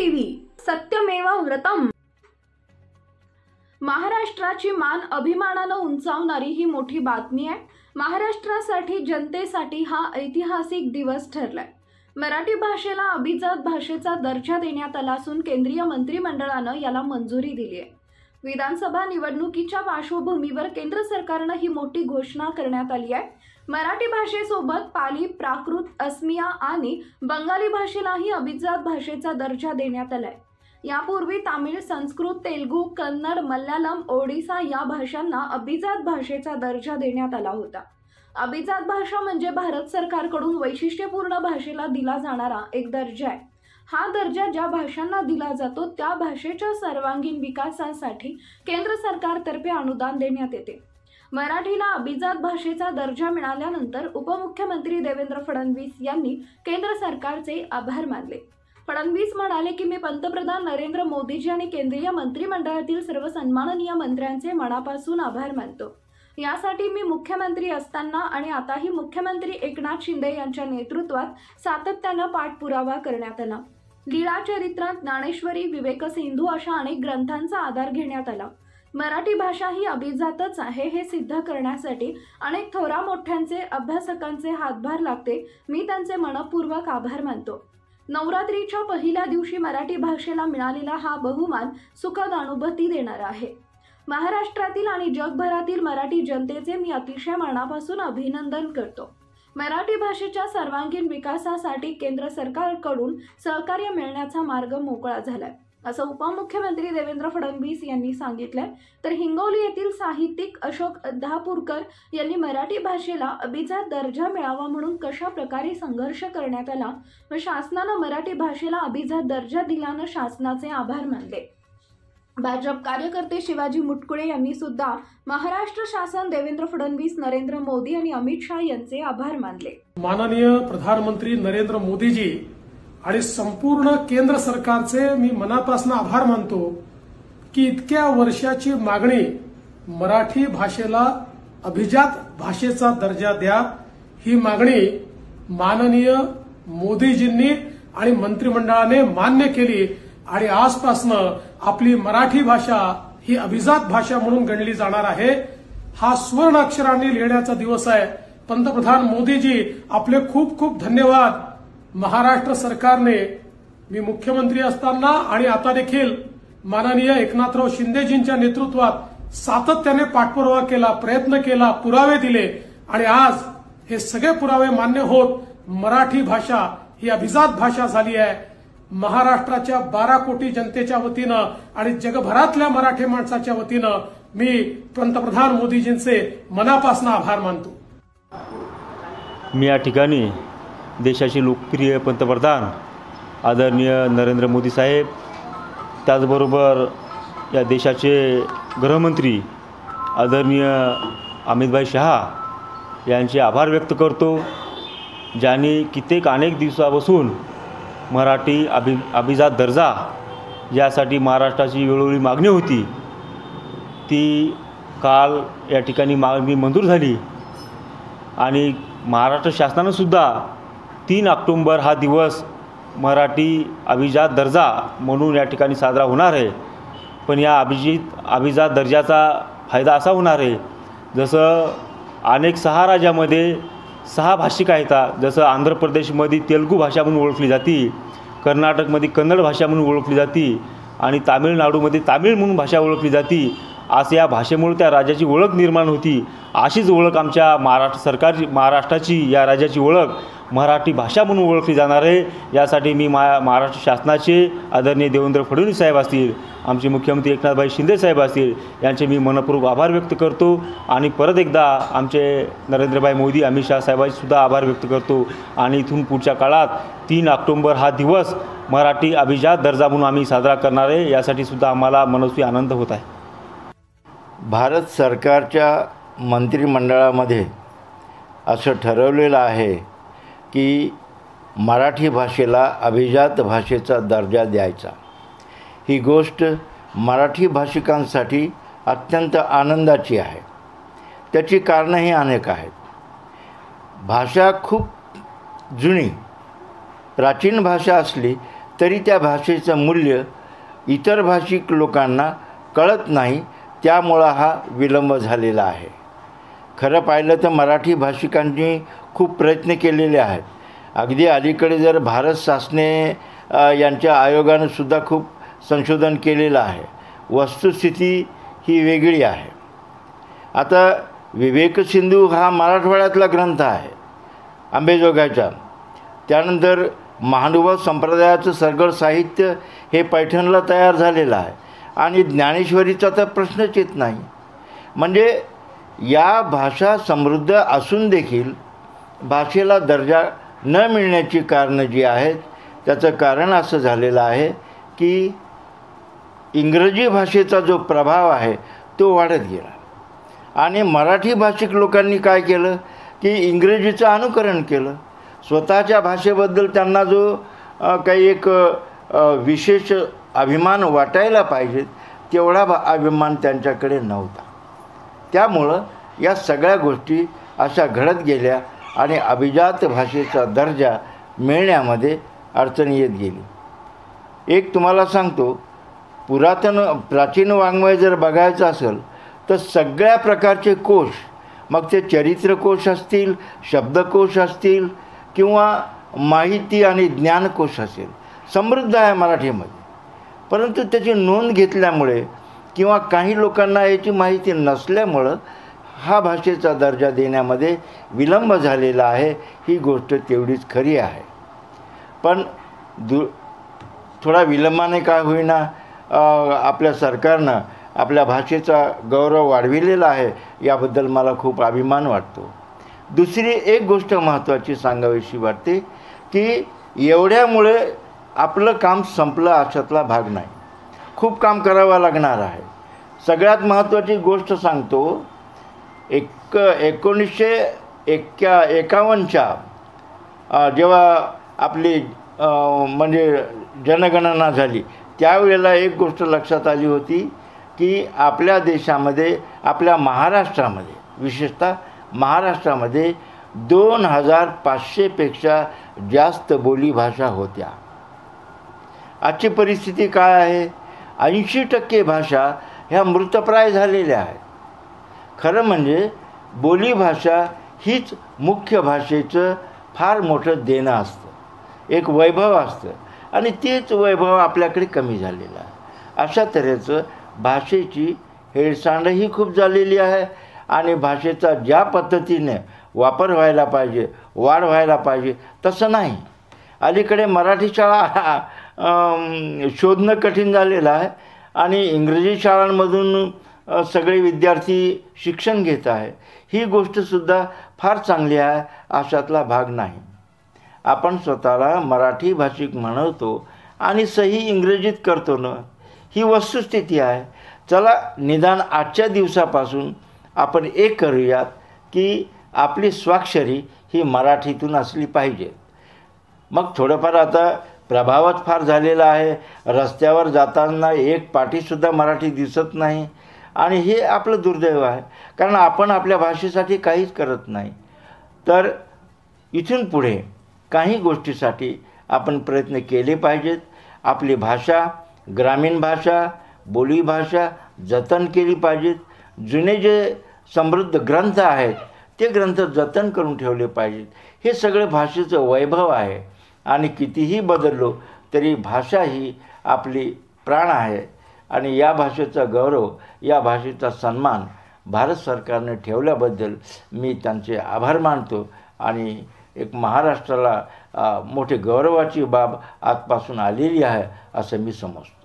TV सत्यमेव व्रतम। महाराष्ट्राची मान अभिमानानं उंचावणारी ही मोठी बातमी आहे। महाराष्ट्रासाठी जनतेसाठी हा ऐतिहासिक दिवस ठरलाय। मराठी भाषेला अभिजात भाषेचा दर्जा देण्यात आला असून केंद्रीय मंत्रिमंडळानं याला मंजुरी दिली आहे। विधानसभा निवडणुकीच्या पार्श्वभूमीवर केंद्र सरकारनं ही मोठी घोषणा करण्यात आली आहे। मराठी भाषेसोबत पाली, प्राकृत, अस्मिया आणि बंगाली भाषेलाही अभिजात भाषेचा दर्जा देण्यात आलाय। यापूर्वी तामिळ, संस्कृत, तेलुगू, कन्नड, मल्याळम, ओडिसा या भाषांना अभिजात भाषेचा दर्जा देण्यात आला होता। अभिजात भाषा म्हणजे भारत सरकारकडून वैशिष्ट्यपूर्ण भाषेला दिला जाणारा एक दर्जा आहे। हा दर्जा ज्या भाषांना दिला जातो त्या भाषेच्या सर्वांगीण विकासासाठी केंद्र सरकारतर्फे अनुदान देण्यात येते। मराठीला अभिजात भाषेचा दर्जा मिळाल्यानंतर उपमुख्यमंत्री देवेंद्र फडणवीस यांनी केंद्र सरकारचे आभार मानले। फडणवीस म्हणाले की मी पंतप्रधान नरेंद्र मोदीजी आणि केंद्रीय मंत्रिमंडळातील सर्व सन्माननीय मंत्र्यांचे मनापासून आभार मानतो। यासाठी मी मुख्यमंत्री असताना आणि आताही मुख्यमंत्री एकनाथ शिंदे यांच्या नेतृत्वात सातत्याने पाठपुरावा करण्यात आला। लीळा चरित्रात, ज्ञानेश्वरी, विवेकसिंधू अशा अनेक ग्रंथांचा आधार घेण्यात आला। मराठी भाषा ही अभिजातच आहे हे सिद्ध करण्यासाठी अनेक थोरा मोठ्यांचे, अभ्यासकांचे हातभार लागते। मी त्यांचे मनपूर्वक आभार मानतो। नवरात्रीच्या पहिल्या दिवशी मराठी भाषेला मिळालेला हा बहुमान सुखद अनुभूती देणारा आहे। महाराष्ट्रातील आणि जगभरातील मराठी जनतेचे मी अतिशय मनापासून अभिनंदन करतो। मराठी भाषेच्या सर्वांगीण विकासासाठी केंद्र सरकारकडून सहकार्य मिळण्याचा मार्ग मोकळा झालाय, असं उपमुख्यमंत्री देवेंद्र फडणवीस यांनी सांगितलंय। तर हिंगोली येथील साहित्यिक अशोक दहापूरकर यांनी मराठी भाषेला अभिजात दर्जा मिळावा म्हणून कशा प्रकारे संघर्ष करण्यात आला व शासनानं मराठी भाषेला अभिजात दर्जा दिल्यानं शासनाचे आभार मानले। भाजप कार्यकर्ते शिवाजी मुटकुळे यांनी सुद्धा महाराष्ट्र शासन, देवेंद्र फडणवीस, नरेंद्र मोदी आणि अमित शाह यांचे आभार मानले। माननीय प्रधानमंत्री नरेंद्र मोदीजी आणि संपूर्ण केंद्र सरकारचे मी मनापासून आभार मानतो की इतक्या वर्षाची मागणी मराठी भाषेला अभिजात भाषेचा दर्जा द्या, ही मागणी माननीय मोदीजींनी आणि मंत्रिमंडळाने मान्य केली आणि आजपासून आपली मराठी भाषा ही अभिजात भाषा म्हणून गणली जाणार आहे। हा स्वर्ण अक्षरांनी लिहिण्याचा दिवस आहे। पंतप्रधान मोदीजी आपले खूप खूप धन्यवाद। महाराष्ट्र सरकारने मी मुख्यमंत्री असताना आणि आता देखील माननीय एकनाथराव शिंदेजींच्या नेतृत्वात सातत्याने पाठपुरावा केला, प्रयत्न केला, पुरावे दिले आणि आज हे सगळे पुरावे मान्य होत मराठी भाषा ही अभिजात भाषा झाली आहे। महाराष्ट्राच्या 12 कोटी जनतेच्या वतीनं आणि जगभरातल्या मराठी माणसाच्या वतीनं मी पंतप्रधान मोदीजींचे मनापासून आभार मानतो। मी या ठिकाणी देशाचे लोकप्रिय पंतप्रधान आदरणीय नरेंद्र मोदी साहेब, त्याचबरोबर या देशाचे गृहमंत्री आदरणीय अमितभाई शहा यांचे आभार व्यक्त करतो, ज्यांनी अनेक दिवसापासून मराठी अभिजात दर्जा यासाठी महाराष्ट्राची वेळोवेळी मागणी होती, ती काल या ठिकाणी मागणी मंजूर झाली आणि महाराष्ट्र शासनानं सुद्धा 3 ऑक्टोबर हा दिवस मराठी अभिजात दर्जा म्हणून या ठिकाणी साजरा होणार आहे। पण या अभिजात दर्जाचा फायदा असा होणार आहे, जसं अनेक 6 राज्यामध्ये 6 भाषिक आहेत। जसं आंध्र प्रदेशमध्ये तेलुगू भाषा म्हणून ओळखली जाते, कर्नाटकमध्ये कन्नड भाषा म्हणून ओळखली जाते आणि तामिळनाडूमध्ये तामिळ म्हणून भाषा ओळखली जाते। असं या भाषेमुळे त्या राज्याची ओळख निर्माण होती। अशीच ओळख आमच्या महाराष्ट्राची या राज्याची ओळख मराठी भाषा म्हणून ओळखली जाणार आहे। यासाठी मी महाराष्ट्र शासनाचे आदरणीय देवेंद्र फडणवीस साहेब असतील, आमचे मुख्यमंत्री एकनाथभाई शिंदे साहेब असतील, यांचे मी मनपूर्वक आभार व्यक्त करतो आणि परत एकदा आमचे नरेंद्रभाई मोदी, अमित शाह साहेबांचे सुद्धा आभार व्यक्त करतो आणि इथून पुढच्या काळात 3 ऑक्टोबर हा दिवस मराठी अभिजात दर्जा म्हणून आम्ही साजरा करणार आहे। यासाठी सुद्धा आम्हाला मनस्वी आनंद होत आहे। भारत सरकारच्या मंत्रिमंडळामध्ये असं ठरवलेलं आहे की मराठी भाषेला अभिजात भाषेचा दर्जा द्यायचा। ही गोष्ट मराठी भाषिकांसाठी अत्यंत आनंदाची आहे। त्याची कारणंही अनेक आहेत। भाषा खूप जुनी प्राचीन भाषा असली तरी त्या भाषेचं मूल्य इतर भाषिक लोकांना कळत नाही, त्यामुळं हा विलंब झालेला आहे. खरं पाहिलं तर मराठी भाषिकांनी खूप प्रयत्न केलेले आहेत. अगदी अलीकडे जर भारत शासने यांच्या आयोगानंसुद्धा खूप संशोधन केलेलं आहे. वस्तुस्थिती ही वेगळी आहे. आता विवेक सिंधू हा मराठवाड्यातला ग्रंथ आहे अंबेजोगाईचा. त्यानंतर महानुभाव संप्रदायाचं सगळं साहित्य हे पैठणला तयार झालेलं आहे आणि ज्ञानेश्वरीचा तर प्रश्नच येत नाही. म्हणजे या भाषा समृद्ध असून देखील भाषेला दर्जा न मिळण्याची कारणं जी आहेत त्याचं कारण असं झालेलं आहे की इंग्रजी भाषेचा जो प्रभाव आहे तो वाढत गेला आणि मराठी भाषिक लोकांनी काय केलं की इंग्रजीचं अनुकरण केलं. स्वतःच्या भाषेबद्दल त्यांना जो काही एक विशेष अभिमान वाटायला पाहिजे तेवढा अभिमान त्यांच्याकडे नव्हता. त्यामुळं या सगळ्या गोष्टी अशा घडत गेल्या आणि अभिजात भाषेचा दर्जा मिळण्यामध्ये अडचण येत गेली. एक तुम्हाला सांगतो, प्राचीन वाङ्मय जर बघायचं असेल तर सगळ्या प्रकारचे कोश, मग ते चरित्रकोश असतील, शब्दकोश असतील किंवा माहिती आणि ज्ञानकोश असेल, समृद्ध आहे मराठीमध्ये. परंतु त्याची नोंद घेतल्यामुळे किंवा काही लोकांना याची माहिती नसल्यामुळं हा भाषेचा दर्जा देण्यामध्ये विलंब झालेला आहे. ही गोष्ट तेवढीच खरी आहे. पण थोडा विलंबाने काय होईना आपल्या सरकारनं आपल्या भाषेचा गौरव वाढविलेला आहे, याबद्दल मला खूप अभिमान वाटतो. दुसरी एक गोष्ट महत्त्वाची सांगावीशी वाटते की एवढ्यामुळे आपलं काम संपलं अशातला भाग नाही. खूप काम करावं लागणार आहे. सगळ्यात महत्त्वाची गोष्ट सांगतो, 1951च्या जेव्हा आपली म्हणजे जनगणना झाली त्यावेळेला एक गोष्ट लक्षात आली होती की आपल्या देशामध्ये, आपल्या महाराष्ट्रामध्ये, विशेषतः महाराष्ट्रामध्ये 2500पेक्षा जास्त बोलीभाषा होत्या. आजची परिस्थिती काय आहे? 80% भाषा ह्या मृतप्राय झालेल्या आहेत. खरं म्हणजे बोलीभाषा हीच मुख्य भाषेचं फार मोठं देणं असतं, एक वैभव असतं आणि तेच वैभव आपल्याकडे कमी झालेलं आहे. अशा तऱ्हेचं भाषेची हेळसांडही खूप झालेली आहे आणि भाषेचा ज्या पद्धतीने वापर व्हायला पाहिजे, वाढ व्हायला पाहिजे तसं नाही. अलीकडे मराठी शाळा शोधणं कठीण झालेलं आहे आणि इंग्रजी शाळांमधून सगळे विद्यार्थी शिक्षण घेत आहे. ही गोष्टसुद्धा फार चांगली आहे, अशातला भाग नाही. आपण स्वतःला मराठी भाषिक म्हणवतो आणि सही इंग्रजीत करतो ना, ही वस्तुस्थिती आहे. चला निदान आजच्या दिवसापासून आपण एक करूयात की आपली स्वाक्षरी ही मराठीतून असली पाहिजे. मग थोडंफार आता प्रभावच फार झालेला आहे. रस्त्यावर जाताना एक पाटीसुद्धा मराठी दिसत नाही आणि हे आपलं दुर्दैव आहे, कारण आपण आपल्या भाषेसाठी काहीच करत नाही. तर इथून पुढे काही गोष्टीसाठी आपण प्रयत्न केले पाहिजेत. आपली भाषा, ग्रामीण भाषा, बोलीभाषा जतन केली पाहिजेत. जुने जे समृद्ध ग्रंथ आहेत ते ग्रंथ जतन करून ठेवले पाहिजेत. हे सगळं भाषेचं वैभव आहे आणि कितीही बदललो तरी भाषा ही आपली प्राण आहे आणि या भाषेचा गौरव, या भाषेचा सन्मान भारत सरकारने ठेवल्याबद्दल मी त्यांचे आभार मानतो आणि एक महाराष्ट्राला मोठे गौरवाची बाब आजपासून आलेली आहे असं मी समजतो.